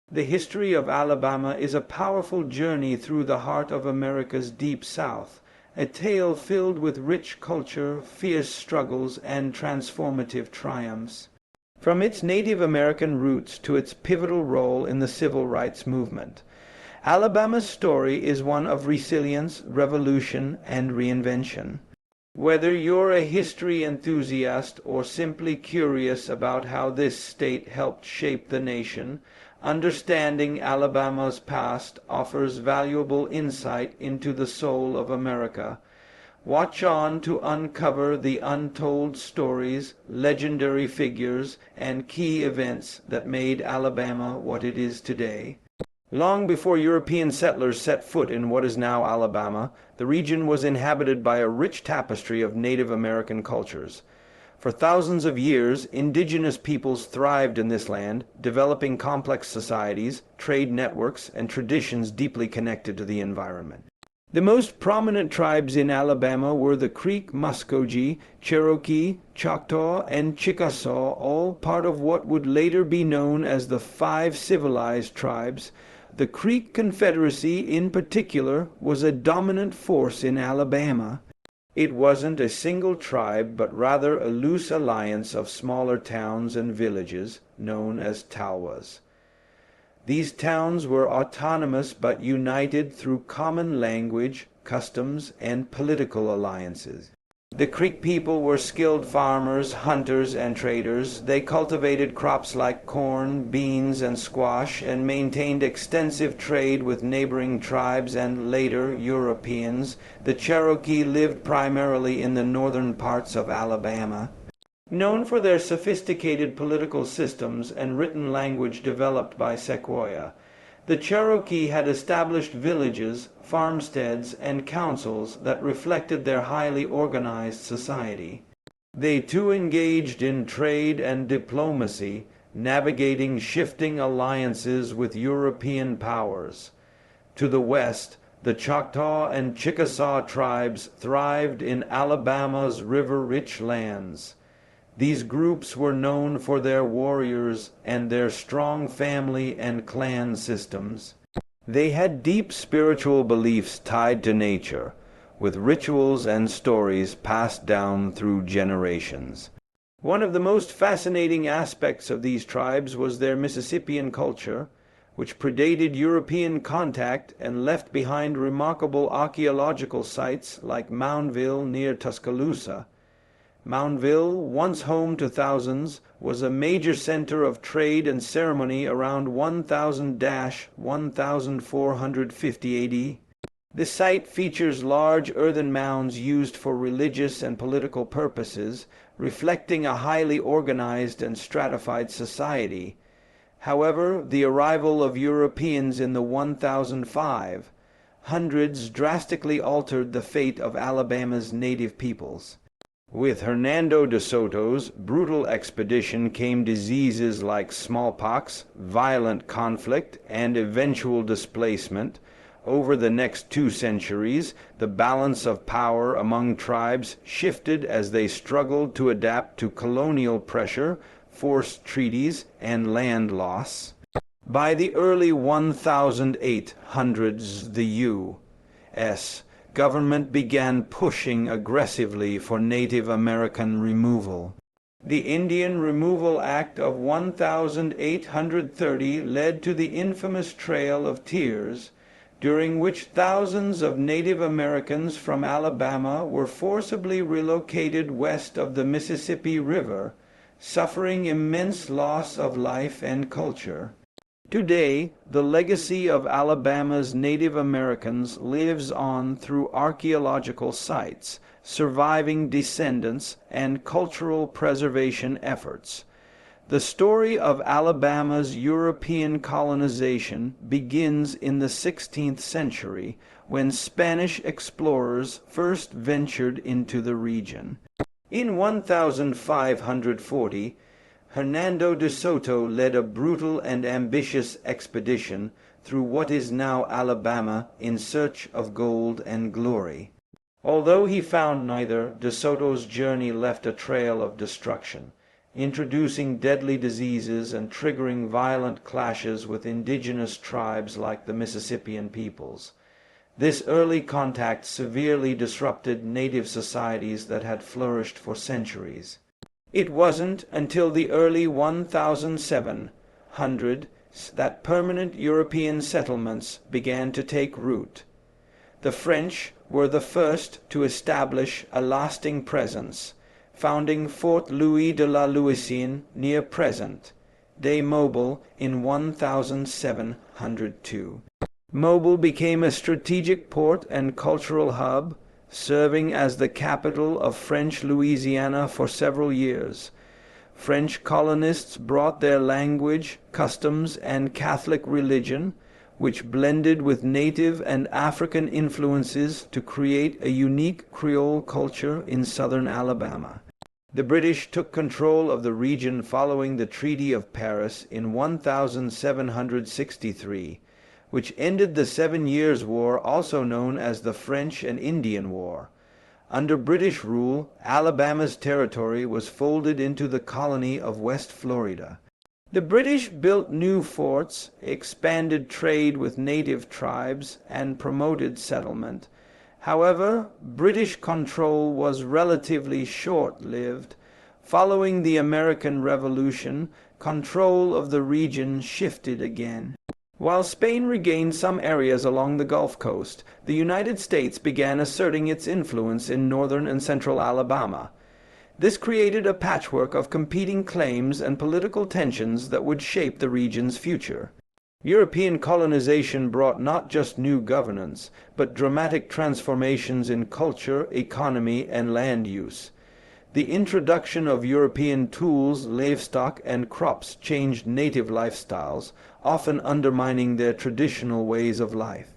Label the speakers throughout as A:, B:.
A: The history of Alabama is a powerful journey through the heart of America's Deep South, a tale filled with rich culture, fierce struggles, and transformative triumphs. From its Native American roots to its pivotal role in the civil rights movement, Alabama's story is one of resilience, revolution, and reinvention. Whether you're a history enthusiast or simply curious about how this state helped shape the nation, understanding Alabama's past offers valuable insight into the soul of America. Watch on to uncover the untold stories, legendary figures, and key events that made Alabama what it is today. Long before European settlers set foot in what is now Alabama, the region was inhabited by a rich tapestry of Native American cultures. For thousands of years, indigenous peoples thrived in this land, developing complex societies, trade networks, and traditions deeply connected to the environment. The most prominent tribes in Alabama were the Creek Muskogee, Cherokee, Choctaw, and Chickasaw, all part of what would later be known as the Five Civilized Tribes. The Creek Confederacy, in particular, was a dominant force in Alabama. It wasn't a single tribe, but rather a loose alliance of smaller towns and villages, known as talwas. These towns were autonomous but united through common language, customs, and political alliances. The Creek people were skilled farmers, hunters, and traders. They cultivated crops like corn, beans, and squash, and maintained extensive trade with neighboring tribes and later Europeans. The Cherokee lived primarily in the northern parts of Alabama. Known for their sophisticated political systems and written language developed by Sequoyah, the Cherokee had established villages, farmsteads, and councils that reflected their highly organized society. They too engaged in trade and diplomacy, navigating shifting alliances with European powers. To the west, the Choctaw and Chickasaw tribes thrived in Alabama's river-rich lands. These groups were known for their warriors and their strong family and clan systems. They had deep spiritual beliefs tied to nature, with rituals and stories passed down through generations. One of the most fascinating aspects of these tribes was their Mississippian culture, which predated European contact and left behind remarkable archaeological sites like Moundville near Tuscaloosa. Moundville, once home to thousands, was a major center of trade and ceremony around 1000-1450 AD. The site features large earthen mounds used for religious and political purposes, reflecting a highly organized and stratified society. However, the arrival of Europeans in the 1005 hundreds drastically altered the fate of Alabama's native peoples. With Hernando de Soto's brutal expedition came diseases like smallpox, violent conflict, and eventual displacement. Over the next 2 centuries, the balance of power among tribes shifted as they struggled to adapt to colonial pressure, forced treaties, and land loss. By the early 1800s, the U.S. government began pushing aggressively for Native American removal. The Indian Removal Act of 1830 led to the infamous Trail of Tears, during which thousands of Native Americans from Alabama were forcibly relocated west of the Mississippi River, suffering immense loss of life and culture. Today, the legacy of Alabama's Native Americans lives on through archaeological sites, surviving descendants, and cultural preservation efforts. The story of Alabama's European colonization begins in the 16th century, when Spanish explorers first ventured into the region. In 1540, Hernando de Soto led a brutal and ambitious expedition through what is now Alabama in search of gold and glory. Although he found neither, de Soto's journey left a trail of destruction. introducing deadly diseases and triggering violent clashes with indigenous tribes like the Mississippian peoples. This early contact severely disrupted native societies that had flourished for centuries. It wasn't until the early 1700s that permanent European settlements began to take root. The French were the first to establish a lasting presence, founding Fort Louis de la Louisiane near present day Mobile in 1702. Mobile became a strategic port and cultural hub, serving as the capital of French Louisiana for several years. French colonists brought their language, customs, and Catholic religion, which blended with native and African influences to create a unique Creole culture in southern Alabama. The British took control of the region following the Treaty of Paris in 1763, which ended the 7 Years' War, also known as the French and Indian War. Under British rule, Alabama's territory was folded into the colony of West Florida. The British built new forts, expanded trade with native tribes, and promoted settlement. However, British control was relatively short-lived. Following the American Revolution, control of the region shifted again. While Spain regained some areas along the Gulf Coast, the United States began asserting its influence in northern and central Alabama. This created a patchwork of competing claims and political tensions that would shape the region's future. European colonization brought not just new governance, but dramatic transformations in culture, economy, and land use. The introduction of European tools, livestock, and crops changed native lifestyles, often undermining their traditional ways of life.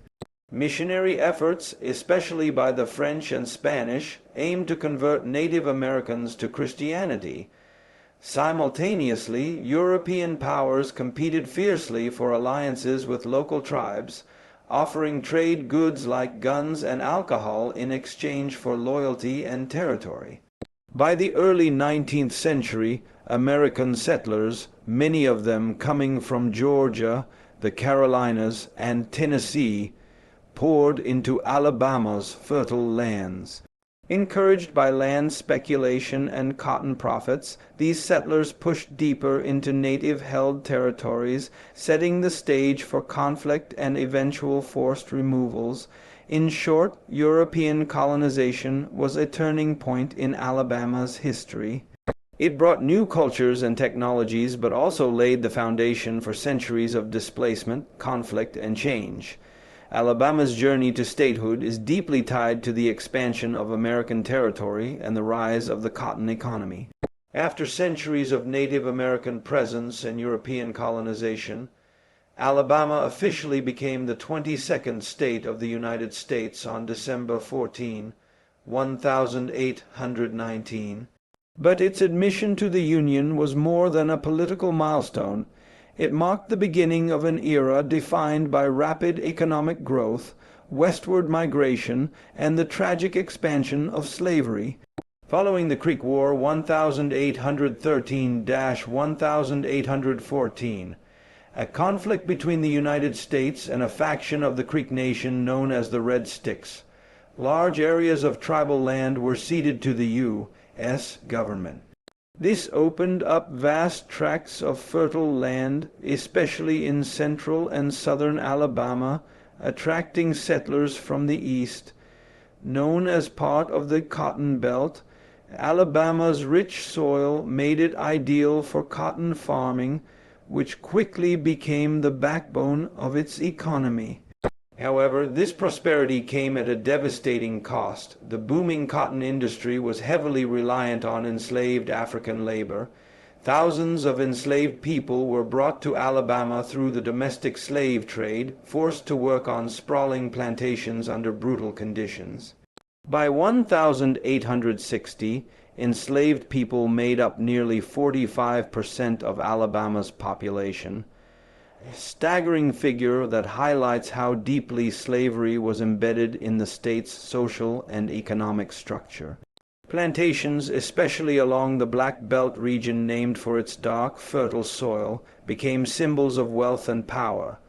A: Missionary efforts, especially by the French and Spanish, aimed to convert Native Americans to Christianity. Simultaneously, European powers competed fiercely for alliances with local tribes, offering trade goods like guns and alcohol in exchange for loyalty and territory. By the early 19th century, American settlers, many of them coming from Georgia, the Carolinas, and Tennessee, poured into Alabama's fertile lands. Encouraged by land speculation and cotton profits, these settlers pushed deeper into native-held territories, setting the stage for conflict and eventual forced removals. In short, European colonization was a turning point in Alabama's history. It brought new cultures and technologies, but also laid the foundation for centuries of displacement, conflict, and change. Alabama's journey to statehood is deeply tied to the expansion of American territory and the rise of the cotton economy. After centuries of Native American presence and European colonization, Alabama officially became the 22nd state of the United States on December 14, 1819. But its admission to the Union was more than a political milestone. It marked the beginning of an era defined by rapid economic growth, westward migration, and the tragic expansion of slavery. Following the Creek War 1813-1814, a conflict between the United States and a faction of the Creek Nation known as the Red Sticks, large areas of tribal land were ceded to the U.S. government. This opened up vast tracts of fertile land, especially in central and southern Alabama, attracting settlers from the east. Known as part of the Cotton Belt, Alabama's rich soil made it ideal for cotton farming, which quickly became the backbone of its economy. However, this prosperity came at a devastating cost. The booming cotton industry was heavily reliant on enslaved African labor. Thousands of enslaved people were brought to Alabama through the domestic slave trade, forced to work on sprawling plantations under brutal conditions. By 1860, enslaved people made up nearly 45% of Alabama's population. A staggering figure that highlights how deeply slavery was embedded in the state's social and economic structure. Plantations, especially along the Black Belt region named for its dark, fertile soil, became symbols of wealth and power.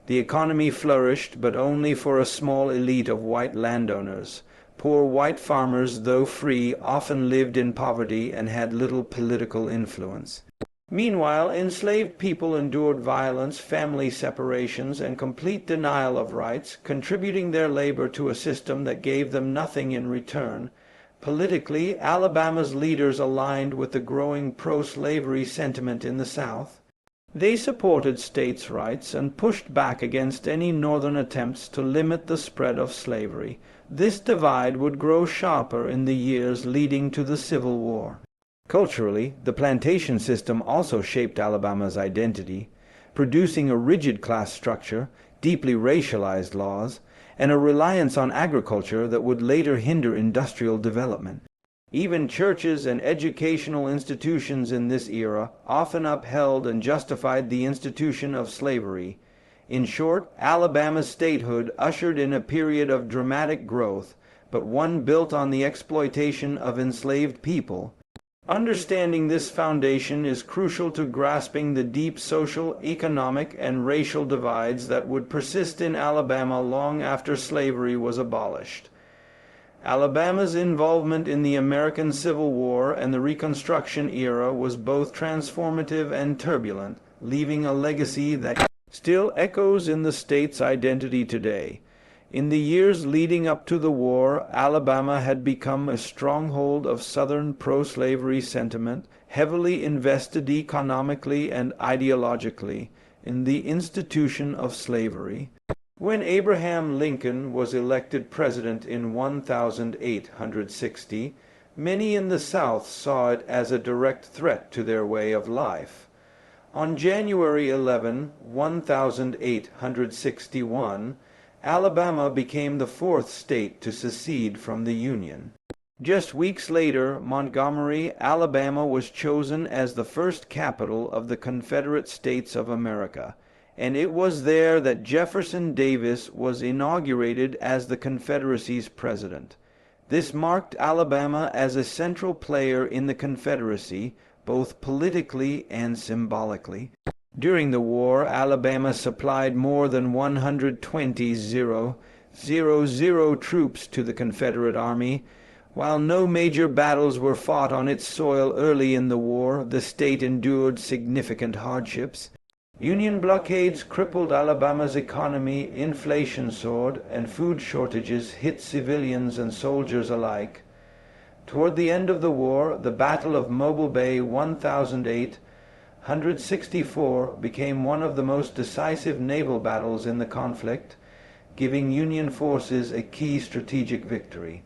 A: The economy flourished, but only for a small elite of white landowners. Poor white farmers, though free, often lived in poverty and had little political influence. Meanwhile, enslaved people endured violence, family separations, and complete denial of rights, contributing their labor to a system that gave them nothing in return. Politically, Alabama's leaders aligned with the growing pro-slavery sentiment in the South. They supported states' rights and pushed back against any Northern attempts to limit the spread of slavery. This divide would grow sharper in the years leading to the Civil War. Culturally, the plantation system also shaped Alabama's identity, producing a rigid class structure, deeply racialized laws, and a reliance on agriculture that would later hinder industrial development. Even churches and educational institutions in this era often upheld and justified the institution of slavery. In short, Alabama's statehood ushered in a period of dramatic growth, but one built on the exploitation of enslaved people. Understanding this foundation is crucial to grasping the deep social, economic, and racial divides that would persist in Alabama long after slavery was abolished. Alabama's involvement in the American Civil War and the Reconstruction era was both transformative and turbulent, leaving a legacy that still echoes in the state's identity today. In the years leading up to the war, Alabama had become a stronghold of Southern pro-slavery sentiment, heavily invested economically and ideologically in the institution of slavery. When Abraham Lincoln was elected president in 1860, many in the South saw it as a direct threat to their way of life. On January 11, 1861, Alabama became the fourth state to secede from the Union. Just weeks later, Montgomery, Alabama was chosen as the first capital of the Confederate States of America, and it was there that Jefferson Davis was inaugurated as the Confederacy's president. This marked Alabama as a central player in the Confederacy, both politically and symbolically. During the war, Alabama supplied more than 120,000 troops to the Confederate Army. While no major battles were fought on its soil early in the war, the state endured significant hardships. Union blockades crippled Alabama's economy, inflation soared, and food shortages hit civilians and soldiers alike. Toward the end of the war, the Battle of Mobile Bay 1864 became one of the most decisive naval battles in the conflict, giving Union forces a key strategic victory.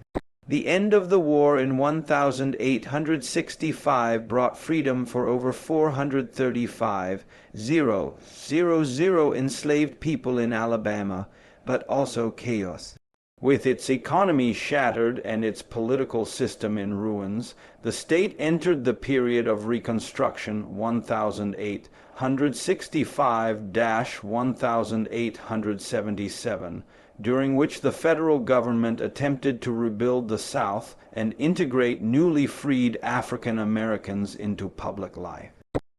A: The end of the war in 1865 brought freedom for over 435,000 enslaved people in Alabama, but also chaos. With its economy shattered and its political system in ruins, the state entered the period of Reconstruction 1865-1877, during which the federal government attempted to rebuild the South and integrate newly freed African Americans into public life.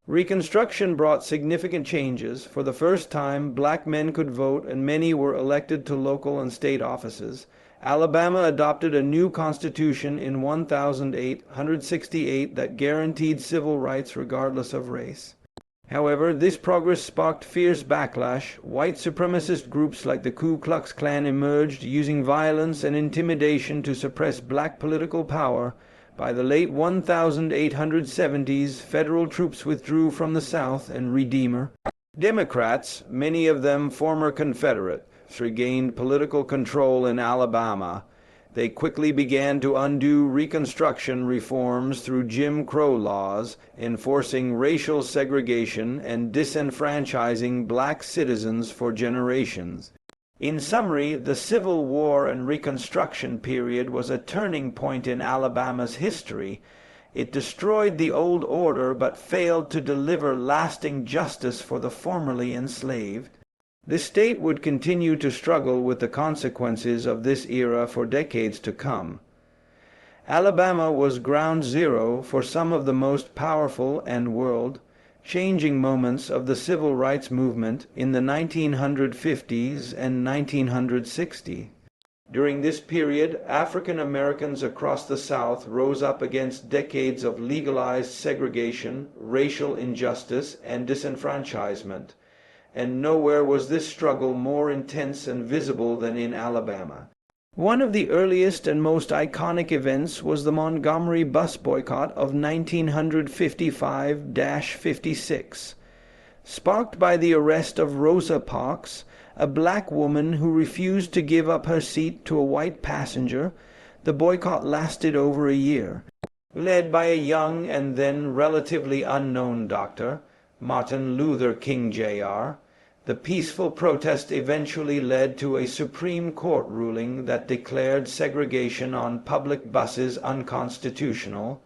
A: Reconstruction brought significant changes. For the first time, black men could vote and many were elected to local and state offices. Alabama adopted a new constitution in 1868 that guaranteed civil rights regardless of race. However, this progress sparked fierce backlash. White supremacist groups like the Ku Klux Klan emerged, using violence and intimidation to suppress black political power. By the late 1870s, federal troops withdrew from the South and Redeemer. Democrats, many of them former Confederates, regained political control in Alabama. They quickly began to undo Reconstruction reforms through Jim Crow laws, enforcing racial segregation and disenfranchising black citizens for generations. In summary, the Civil War and Reconstruction period was a turning point in Alabama's history. It destroyed the old order but failed to deliver lasting justice for the formerly enslaved. The state would continue to struggle with the consequences of this era for decades to come. Alabama was ground zero for some of the most powerful and world-changing moments of the civil rights movement in the 1950s and 1960s. During this period, African Americans across the South rose up against decades of legalized segregation, racial injustice, and disenfranchisement, and nowhere was this struggle more intense and visible than in Alabama. One of the earliest and most iconic events was the Montgomery bus boycott of 1955-56. Sparked by the arrest of Rosa Parks, a black woman who refused to give up her seat to a white passenger, the boycott lasted over a year. Led by a young and then relatively unknown doctor, Martin Luther King Jr., the peaceful protest eventually led to a Supreme Court ruling that declared segregation on public buses unconstitutional.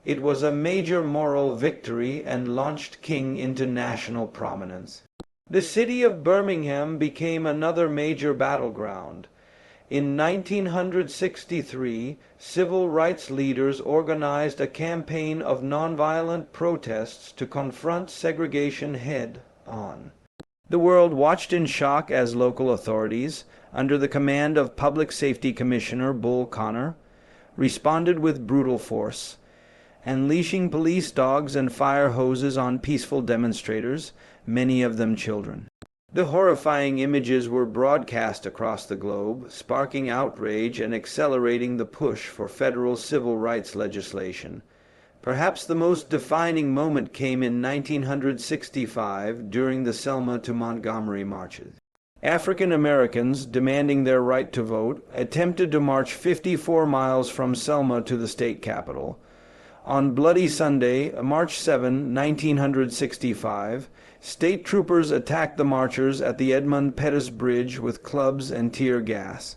A: It was a major moral victory and launched King into national prominence. The city of Birmingham became another major battleground. In 1963, civil rights leaders organized a campaign of nonviolent protests to confront segregation head-on. The world watched in shock as local authorities, under the command of Public Safety Commissioner Bull Connor, responded with brutal force, unleashing police dogs and fire hoses on peaceful demonstrators, many of them children. The horrifying images were broadcast across the globe, sparking outrage and accelerating the push for federal civil rights legislation. Perhaps the most defining moment came in 1965 during the Selma to Montgomery marches. African Americans, demanding their right to vote, attempted to march 54 miles from Selma to the state capitol. On Bloody Sunday, March 7, 1965, state troopers attacked the marchers at the Edmund Pettus Bridge with clubs and tear gas.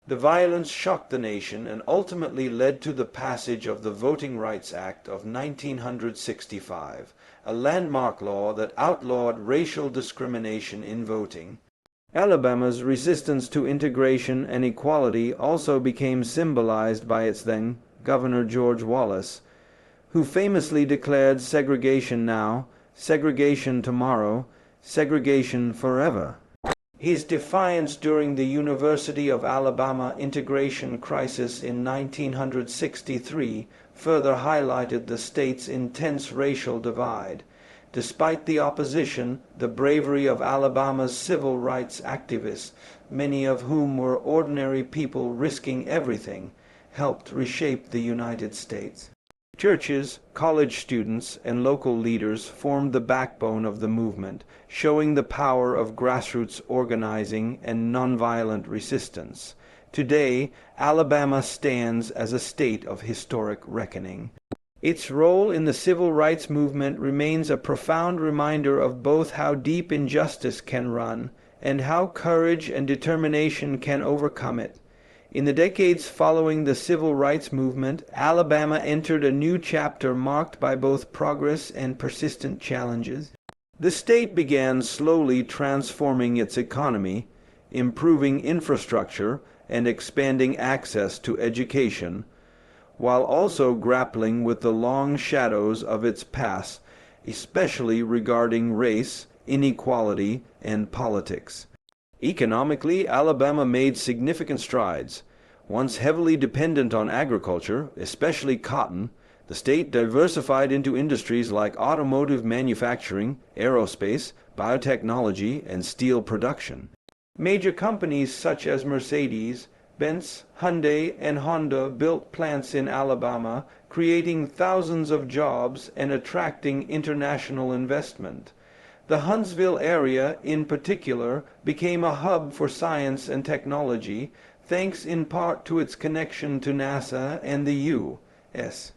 A: The violence shocked the nation and ultimately led to the passage of the Voting Rights Act of 1965, a landmark law that outlawed racial discrimination in voting. Alabama's resistance to integration and equality also became symbolized by its then Governor George Wallace, who famously declared segregation now, segregation tomorrow, segregation forever. His defiance during the University of Alabama integration crisis in 1963 further highlighted the state's intense racial divide. Despite the opposition, the bravery of Alabama's civil rights activists, many of whom were ordinary people risking everything, helped reshape the United States. Churches, college students, and local leaders formed the backbone of the movement, showing the power of grassroots organizing and nonviolent resistance. Today, Alabama stands as a state of historic reckoning. Its role in the civil rights movement remains a profound reminder of both how deep injustice can run and how courage and determination can overcome it. In the decades following the civil rights movement, Alabama entered a new chapter marked by both progress and persistent challenges. The state began slowly transforming its economy, improving infrastructure, and expanding access to education, while also grappling with the long shadows of its past, especially regarding race, inequality, and politics. Economically, Alabama made significant strides. Once heavily dependent on agriculture, especially cotton, the state diversified into industries like automotive manufacturing, aerospace, biotechnology, and steel production. Major companies such as Mercedes, Benz, Hyundai, and Honda built plants in Alabama, creating thousands of jobs and attracting international investment. The Huntsville area, in particular, became a hub for science and technology, thanks in part to its connection to NASA and the U.S.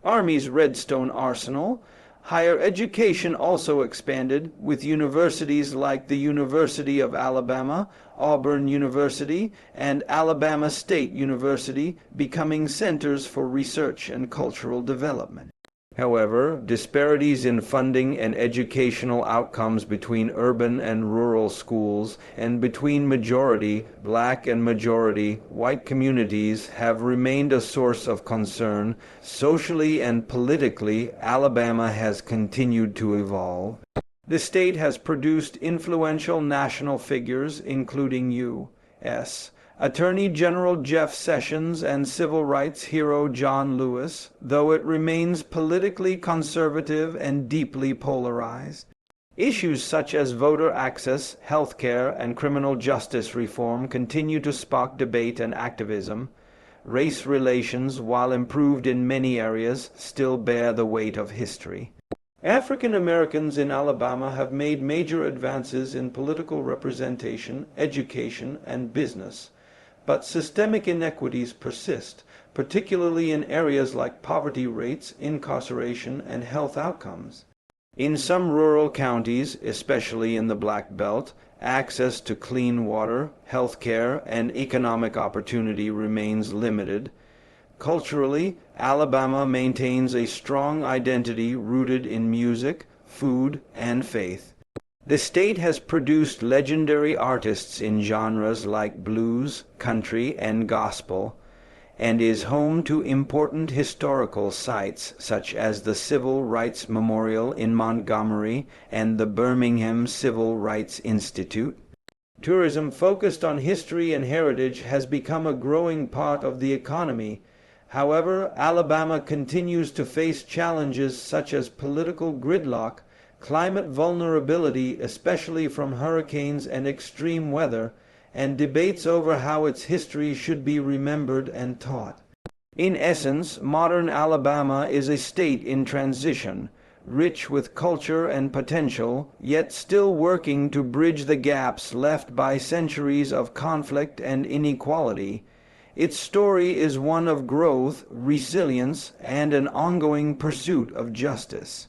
A: Army's Redstone Arsenal. Higher education also expanded, with universities like the University of Alabama, Auburn University, and Alabama State University becoming centers for research and cultural development. However, disparities in funding and educational outcomes between urban and rural schools and between majority black and majority white communities have remained a source of concern. Socially and politically, Alabama has continued to evolve. The state has produced influential national figures, including U.S. Attorney General Jeff Sessions and civil rights hero John Lewis, though it remains politically conservative and deeply polarized. Issues such as voter access, health care, and criminal justice reform continue to spark debate and activism. Race relations, while improved in many areas, still bear the weight of history. African Americans in Alabama have made major advances in political representation, education, and business. But systemic inequities persist, particularly in areas like poverty rates, incarceration, and health outcomes. In some rural counties, especially in the Black Belt, access to clean water, health care, and economic opportunity remains limited. Culturally, Alabama maintains a strong identity rooted in music, food, and faith. The state has produced legendary artists in genres like blues, country, and gospel, and is home to important historical sites such as the Civil Rights Memorial in Montgomery and the Birmingham Civil Rights Institute. Tourism focused on history and heritage has become a growing part of the economy. However, Alabama continues to face challenges such as political gridlock, climate vulnerability, especially from hurricanes and extreme weather, and debates over how its history should be remembered and taught. In essence, modern Alabama is a state in transition, rich with culture and potential, yet still working to bridge the gaps left by centuries of conflict and inequality. Its story is one of growth, resilience, and an ongoing pursuit of justice.